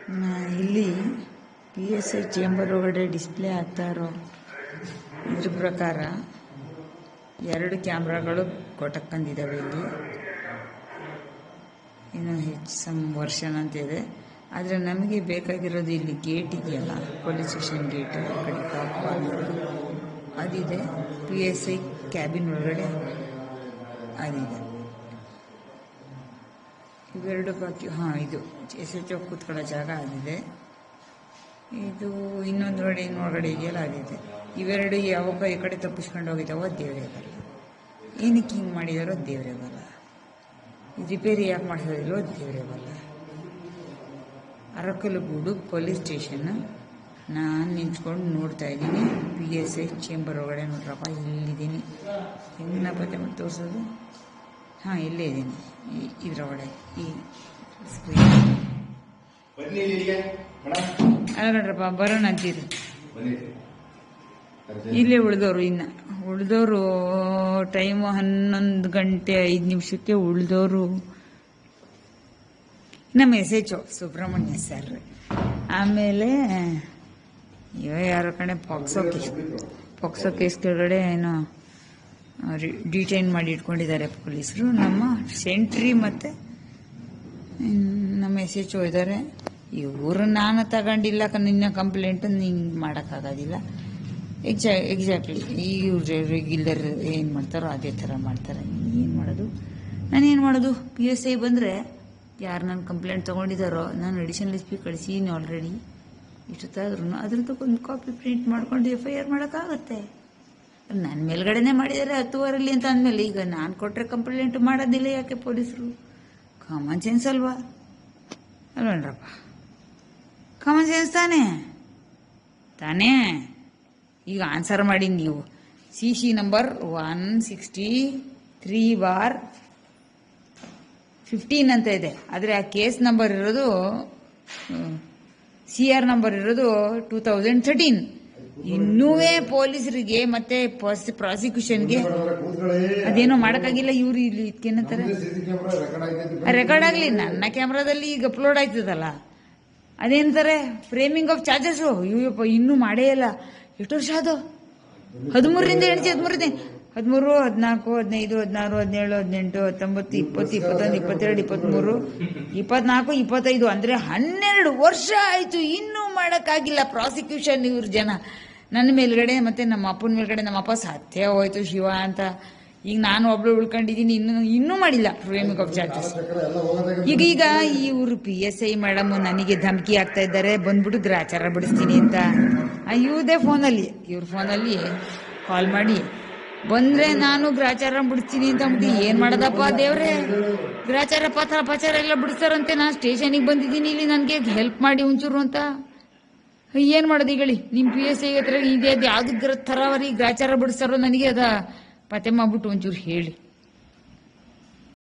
ಇಲ್ಲಿ PSI chamber ಒಳಗಡೆ display ಆಗ್ತಾ ಇರೋ ಇದ್ರ ಪ್ರಕಾರ 2 ಕ್ಯಾಮ್ರಾಗಳು ಕೊಟ್ಟಕ್ಕಂದಿದ್ದಾವೆ. ಇಲ್ಲಿ ಇನ್ನು ಸಮ್ ವರ್ಷನ್ ಅಂತ ಇದೆ. ಆದರೆ ನಮಗೆ ಬೇಕಾಗಿರೋದು ಇಲ್ಲಿ ಗೇಟ್ ಇದೆಯಲ್ಲ, ಪೊಲೀಸ್ ಸ್ಟೇಷನ್ ಗೇಟ್ ಆ ಕಡೆ ಟಾಪ್ ಕಾರ್ನರ್ ಅದಿದೆ. PSI ಕ್ಯಾಬಿನ್ ಒಳಗಡೆ ಅದಿದೆ. ಇವೆರಡು ಬಾಕಿ. ಇದು SHO ಕೂತ್ಕೊಳ್ಳೋ ಜಾಗ ಅದಿದೆ. ಇದು ಇನ್ನೊಂದು ಒಳಗಡೆ ಇದೆಯಲ್ಲ ಅದಿದೆ. ಇವೆರಡು ಯಾವಾಗ ಈ ಕಡೆ ತಪ್ಪಿಸ್ಕೊಂಡು ಹೋಗಿದ್ದಾವೋ ದೇವರೇ ಬರಲ್ಲ. ಏನಕ್ಕೆ ಹಿಂಗೆ ಮಾಡಿದಾರೋ ದೇವರೇ ಬರಲ್ಲ. ರಿಪೇರಿ ಯಾಕೆ ಮಾಡಿಸೋದಿಲ್ಲೋ ದೇವರೇ ಬರಲ್ಲ. ಅರಕಲಗೂಡು ಪೊಲೀಸ್ ಸ್ಟೇಷನ್ ನಾನು ನಿಂತ್ಕೊಂಡು ನೋಡ್ತಾ ಇದ್ದೀನಿ. PSI ಚೇಂಬರ್ ಒಳಗಡೆ ನೋಡ್ರಪ್ಪ, ಇಲ್ಲಿದ್ದೀನಿ. ಹೆಂಗನಪ್ಪ ಮತ್ತೆ ತೋರಿಸೋದು? ಇಲ್ಲೇ ಇದ್ದೀನಿ ಇದ್ರೊಳಗಡೆ. ಈ ಸ್ಕ್ರೀನ್ ಅಲ್ಲ ನೋಡ್ರಪ್ಪ, ಬರೋಣ ಅಂತೀರಿ. ಇಲ್ಲೇ ಉಳಿದವರು ಟೈಮು 11 ಗಂಟೆ 5 ನಿಮಿಷಕ್ಕೆ ಉಳಿದವರು ನಮ್ಮ SHO ಸುಬ್ರಹ್ಮಣ್ಯ ಸರ್. ಆಮೇಲೆ ಯಾರೋ ಕಡೆ ಪಾಕ್ಸೋ ಕೇಸ್ ಕೆಳಗಡೆ ಏನೋ ಡಿಟೈನ್ ಮಾಡಿ ಇಟ್ಕೊಂಡಿದ್ದಾರೆ ಪೊಲೀಸರು. ನಮ್ಮ ಸೆಂಟ್ರಿ ಮತ್ತು ನಮ್ಮ SHO ಇದ್ದಾರೆ. ಇವರು ನಾನು ತಗೊಂಡಿಲ್ಲ ನಿನ್ನ ಕಂಪ್ಲೇಂಟ್ ನಿಂಗೆ ಮಾಡೋಕ್ಕಾಗೋದಿಲ್ಲ. ಎಕ್ಸಾಕ್ಟ್ಲಿ ಇವ್ರು ರೆಗ್ಯುಲರ್ ಏನು ಮಾಡ್ತಾರೋ ಅದೇ ಥರ ಮಾಡ್ತಾರೆ. ಏನು ಮಾಡೋದು? ನಾನೇನು ಮಾಡೋದು? PSI ಬಂದರೆ ಯಾರು ನನ್ನ ಕಂಪ್ಲೇಂಟ್ ತೊಗೊಂಡಿದ್ದಾರೋ ನಾನು ಅಡಿಷನಲ್ SP ಕಳಿಸೀನಿ ಆಲ್ರೆಡಿ. ಇಷ್ಟೊತ್ತಾದ್ರೂ ಅದ್ರದ್ದು ಒಂದು ಕಾಪಿ ಪ್ರಿಂಟ್ ಮಾಡ್ಕೊಂಡು FIR ಮಾಡೋಕ್ಕಾಗತ್ತೆ. ನನ್ನ ಮೇಲ್ಗಡೆನೇ ಮಾಡಿದ್ದಾರೆ 10 ವಾರಲ್ಲಿ ಅಂತ ಅಂದಮೇಲೆ ಈಗ ನಾನು ಕೊಟ್ಟರೆ ಕಂಪ್ಲೇಂಟ್ ಮಾಡೋದಿಲ್ಲ ಯಾಕೆ ಪೊಲೀಸರು? ಕಾಮನ್ ಸೆನ್ಸ್ ಅಲ್ವಾ? ಅಲ್ವಣ್ರಪ್ಪ, ಕಾಮನ್ ಸೆನ್ಸ್ ತಾನೇ. ಈಗ ಆನ್ಸರ್ ಮಾಡಿ ನೀವು. CC ನಂಬರ್ 163/15 ಅಂತ ಇದೆ. ಆದರೆ ಆ ಕೇಸ್ ನಂಬರ್ ಇರೋದು CR ನಂಬರ್ ಇರೋದು 2013. ಇನ್ನೂ ಪೊಲೀಸರಿಗೆ ಮತ್ತೆ ಪ್ರಾಸಿಕ್ಯೂಷನ್ಗೆ ಅದೇನೋ ಮಾಡೋಕ್ಕಾಗಿಲ್ಲ. ಇವ್ರು ಇಲ್ಲಿ ಇದಕ್ಕೇನಂತಾರೆ, ರೆಕಾರ್ಡ್ ಆಗಲಿ ನನ್ನ ಕ್ಯಾಮ್ರಾದಲ್ಲಿ ಈಗ ಅಪ್ಲೋಡ್ ಆಯ್ತದಲ್ಲ, ಅದೇನಂತಾರೆ ಫ್ರೇಮಿಂಗ್ ಆಫ್ ಚಾರ್ಜಸ್. ಇವ್ಯಪ್ಪ ಇನ್ನೂ ಮಾಡೇ ಇಲ್ಲ. ಎಷ್ಟು ವರ್ಷ ಅದು? 13ರಿಂದ ಎಣಿಸಿ 13, 14, 15, 16, 17, 18, 19, 20, 21, 22, 23, 24, 25 ಅಂದರೆ 12 ವರ್ಷ ಆಯ್ತು. ಇನ್ನೂ ಮಾಡೋಕ್ಕಾಗಿಲ್ಲ ಪ್ರಾಸಿಕ್ಯೂಷನ್. ಇವ್ರ ಜನ ನನ್ನ ಮೇಲ್ಗಡೆ ಮತ್ತೆ ನಮ್ಮ ಅಪ್ಪನ ಮೇಲ್ಗಡೆ. ನಮ್ಮ ಅಪ್ಪ ಸತ್ಯ ಹೋಯ್ತು ಶಿವ ಅಂತ. ಈಗ ನಾನು ಒಬ್ಳು ಉಳ್ಕೊಂಡಿದ್ದೀನಿ, ಇನ್ನೂ ಮಾಡಿಲ್ಲ ಫ್ರೇಮಿಂಗ್ ಆಫ್ ಚಾರ್ಜಸ್. ಈಗ ಇವರು PSI ಮೇಡಮ್ ನನಗೆ ಧಮಕಿ ಆಗ್ತಾ ಇದ್ದಾರೆ, ಬಂದ್ಬಿಟ್ಟು ಗ್ರಾಚಾರ ಬಿಡಿಸ್ತೀನಿ ಅಂತ. ಇವ್ರದೇ ಫೋನಲ್ಲಿ ಕಾಲ್ ಮಾಡಿ ಬಂದ್ರೆ ನಾನು ಗ್ರಾಚಾರ ಬಿಡಿಸ್ತೀನಿ ಅಂತ ಅಂದ್ಬಿಟ್ಟು ಏನು ಮಾಡೋದಪ್ಪ ದೇವ್ರೆ? ಗ್ರಾಚಾರ ಪಚಾರ ಎಲ್ಲ ಬಿಡಿಸ್ತಾರಂತೆ. ನಾನು ಸ್ಟೇಷನಿಗೆ ಬಂದಿದ್ದೀನಿ, ಇಲ್ಲಿ ನನಗೆ ಹೆಲ್ಪ್ ಮಾಡಿ ಒಂಚೂರು ಅಂತ. ಏನು ಮಾಡೋದು ಹೇಳಿ? ನಿಮ್ಮ PSI ಹತ್ರ ಇದೆ, ಅದು ಯಾವ್ದು ಥರವರಿ ಗ್ರಾಚಾರ ಬಿಡಿಸ್ತಾರೋ ನನಗೆ ಅದ ಪತ್ತೆ ಮಾಡ್ಬಿಟ್ಟು ಒಂಚೂರು ಹೇಳಿ.